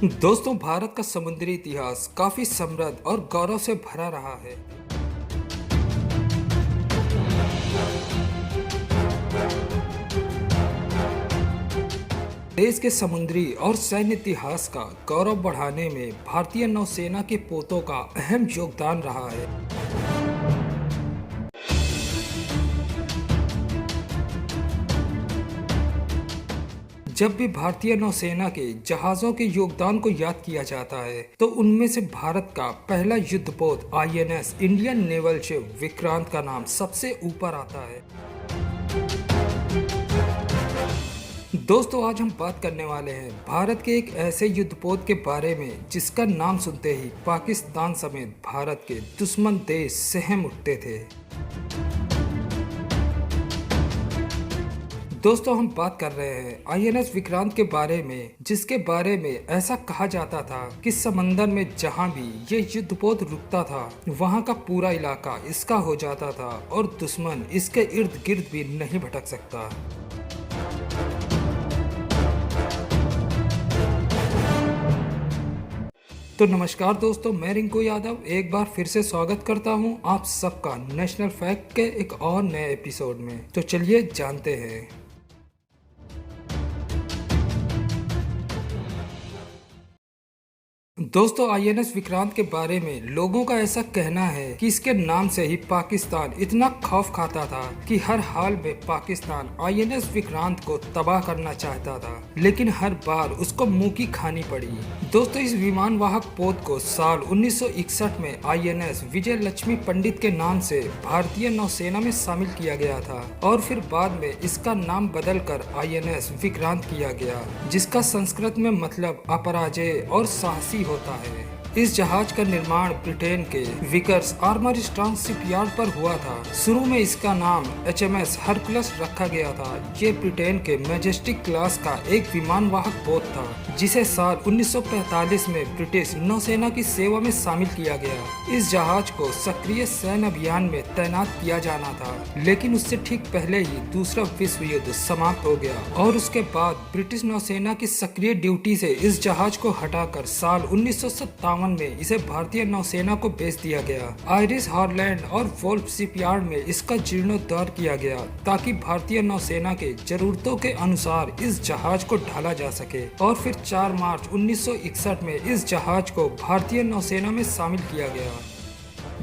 दोस्तों, भारत का समुद्री इतिहास काफी समृद्ध और गौरव से भरा रहा है। देश के समुद्री और सैन्य इतिहास का गौरव बढ़ाने में भारतीय नौसेना के पोतों का अहम योगदान रहा है। जब भी भारतीय नौसेना के जहाजों के योगदान को याद किया जाता है तो उनमें से भारत का पहला युद्धपोत INS Indian naval ship Vikrant का नाम सबसे ऊपर आता है। दोस्तों, आज हम बात करने वाले हैं भारत के एक ऐसे युद्धपोत के बारे में जिसका नाम सुनते ही पाकिस्तान समेत भारत के दुश्मन देश सहम उठते थे। दोस्तों, हम बात कर रहे हैं आईएनएस विक्रांत के बारे में, जिसके बारे में ऐसा कहा जाता था कि समंदर में जहां भी ये युद्धपोत रुकता था वहां का पूरा इलाका इसका हो जाता था और दुश्मन इसके इर्द गिर्द भी नहीं भटक सकता। तो नमस्कार दोस्तों, मैं रिंकू यादव एक बार फिर से स्वागत करता हूं आप सबका नेशनल फैक्ट के एक और नए एपिसोड में। तो चलिए जानते हैं। दोस्तों, आईएनएस विक्रांत के बारे में लोगों का ऐसा कहना है कि इसके नाम से ही पाकिस्तान इतना खौफ खाता था कि हर हाल में पाकिस्तान आईएनएस विक्रांत को तबाह करना चाहता था, लेकिन हर बार उसको मुंह की खानी पड़ी। दोस्तों, इस विमान वाहक पोत को साल 1961 में आईएनएस विजय लक्ष्मी पंडित के नाम से भारतीय नौसेना में शामिल किया गया था और फिर बाद में इसका नाम बदलकर आईएनएस विक्रांत किया गया, जिसका संस्कृत में मतलब अपराजय और साहसी होता है। इस जहाज का निर्माण ब्रिटेन के विकर्स आर्मर स्ट्रॉन्ग शिपयार्ड पर हुआ था। शुरू में इसका नाम एचएमएस हरकुलस रखा गया था। ये ब्रिटेन के मैजेस्टिक क्लास का एक विमान वाहक पोत था, जिसे साल 1945 में ब्रिटिश नौसेना की सेवा में शामिल किया गया। इस जहाज को सक्रिय सैन्य अभियान में तैनात किया जाना था, लेकिन उससे ठीक पहले ही दूसरा विश्व युद्ध समाप्त हो गया और उसके बाद ब्रिटिश नौसेना की सक्रिय ड्यूटी से इस जहाज को हटाकर साल 1957 में इसे भारतीय नौसेना को बेच दिया गया। आयरिश हॉलैंड और वोल्फ शिपयार्ड में इसका जीर्णोद्धार किया गया ताकि भारतीय नौसेना के जरूरतों के अनुसार इस जहाज को ढाला जा सके और फिर 4 मार्च 1961 में इस जहाज को भारतीय नौसेना में शामिल किया गया।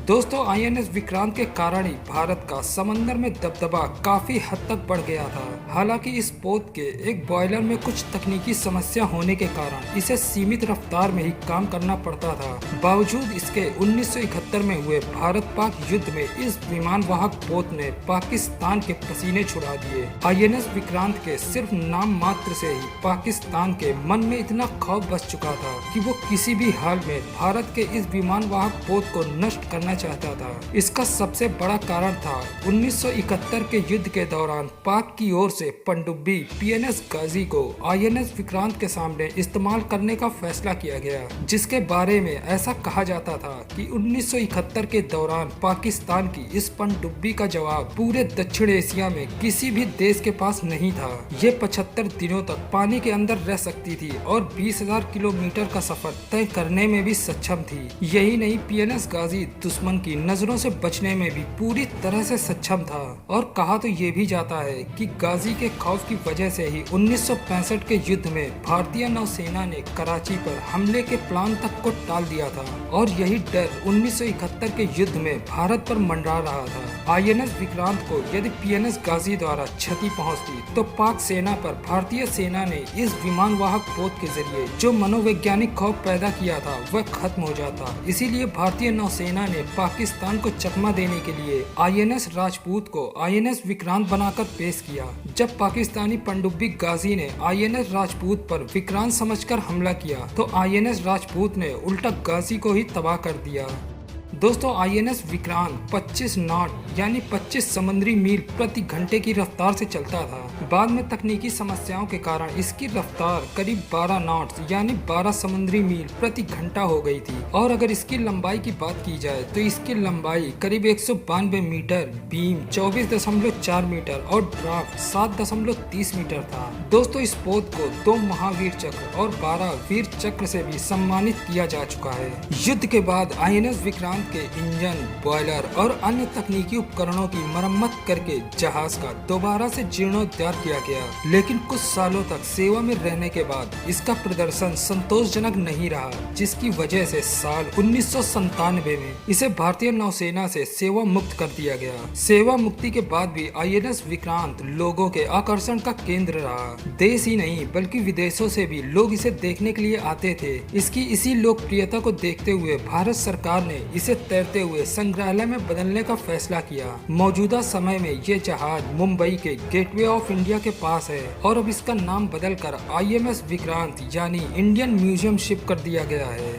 दोस्तों, आईएनएस विक्रांत के कारण ही भारत का समंदर में दबदबा काफी हद तक बढ़ गया था। हालांकि इस पोत के एक बॉयलर में कुछ तकनीकी समस्या होने के कारण इसे सीमित रफ्तार में ही काम करना पड़ता था। बावजूद इसके 1971 में हुए भारत पाक युद्ध में इस विमान वाहक पोत ने पाकिस्तान के पसीने छुड़ा दिए। आईएनएस विक्रांत के सिर्फ नाम मात्र से ही पाकिस्तान के मन में इतना खौफ बस चुका था कि वो किसी भी हाल में भारत के इस विमान वाहक पोत को नष्ट करना चाहता था। इसका सबसे बड़ा कारण था 1971 के युद्ध के दौरान पाक की ओर से पनडुब्बी पीएनएस गाजी को आईएनएस विक्रांत के सामने इस्तेमाल करने का फैसला किया गया, जिसके बारे में ऐसा कहा जाता था कि 1971 के दौरान पाकिस्तान की इस पनडुब्बी का जवाब पूरे दक्षिण एशिया में किसी भी देश के पास नहीं था। ये 75 दिनों तक पानी के अंदर रह सकती थी और 20,000 किलोमीटर का सफर तय करने में भी सक्षम थी। यही नहीं, पीएनएस गाजी दुश्मन की नजरों से बचने में भी पूरी तरह से सक्षम था। और कहा तो ये भी जाता है कि गाजी के खौफ की वजह से ही 1965 के युद्ध में भारतीय नौसेना ने कराची पर हमले के प्लान तक को टाल दिया था और यही डर 1971 के युद्ध में भारत पर मंडरा रहा था। आईएनएस विक्रांत को यदि पीएनएस गाजी द्वारा क्षति पहुंचती तो पाक सेना पर भारतीय सेना ने इस विमान वाहक पोत के जरिए जो मनोवैज्ञानिक खौफ पैदा किया था वह खत्म हो जाता। इसीलिए भारतीय नौसेना ने पाकिस्तान को चकमा देने के लिए आईएनएस राजपूत को आईएनएस विक्रांत बनाकर पेश किया। जब पाकिस्तानी पनडुब्बी गाजी ने आईएनएस राजपूत पर विक्रांत समझकर हमला किया तो आईएनएस राजपूत ने उल्टा गाजी को ही तबाह कर दिया। दोस्तों आईएनएस विक्रांत 25 नॉट यानी 25 समुद्री मील प्रति घंटे की रफ्तार से चलता था। बाद में तकनीकी समस्याओं के कारण इसकी रफ्तार करीब 12 नॉट्स यानी 12 समुद्री मील प्रति घंटा हो गई थी। और अगर इसकी लंबाई की बात की जाए तो इसकी लंबाई करीब 192 मीटर, बीम 24.4 मीटर और ड्राफ्ट 7.30 मीटर था। दोस्तों इस पोत को 2 महावीर चक्र और 12 वीर चक्र से भी सम्मानित किया जा चुका है। युद्ध के बाद आईएनएस विक्रांत के इंजन, बॉयलर और अन्य तकनीकी उपकरणों की मरम्मत करके जहाज का दोबारा से जीर्णोद्धार किया गया, लेकिन कुछ सालों तक सेवा में रहने के बाद इसका प्रदर्शन संतोषजनक नहीं रहा, जिसकी वजह से साल 1997 में इसे भारतीय नौसेना से सेवा मुक्त कर दिया गया। सेवा मुक्ति के बाद भी आईएनएस विक्रांत लोगों के आकर्षण का केंद्र रहा। देश ही नहीं बल्कि विदेशों से भी लोग इसे देखने के लिए आते थे। इसकी इसी लोकप्रियता को देखते हुए भारत सरकार ने इसे तैरते हुए संग्रहालय में बदलने का फैसला किया। मौजूदा समय में ये जहाज मुंबई के गेटवे ऑफ इंडिया के पास है और अब इसका नाम बदलकर आईएनएस विक्रांत यानी इंडियन म्यूजियम शिप कर दिया गया है।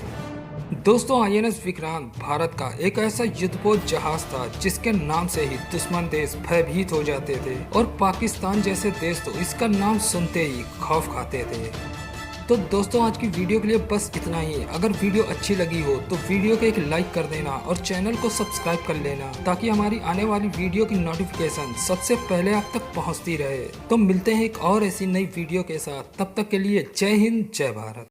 दोस्तों आईएनएस विक्रांत भारत का एक ऐसा युद्धपोत जहाज था जिसके नाम से ही दुश्मन देश भयभीत हो जाते थे और पाकिस्तान जैसे देश तो इसका नाम सुनते ही खौफ खाते थे। तो दोस्तों आज की वीडियो के लिए बस इतना ही। अगर वीडियो अच्छी लगी हो तो वीडियो को एक लाइक कर देना और चैनल को सब्सक्राइब कर लेना ताकि हमारी आने वाली वीडियो की नोटिफिकेशन सबसे पहले आप तक पहुंचती रहे। तो मिलते हैं एक और ऐसी नई वीडियो के साथ, तब तक के लिए जय हिंद जय भारत।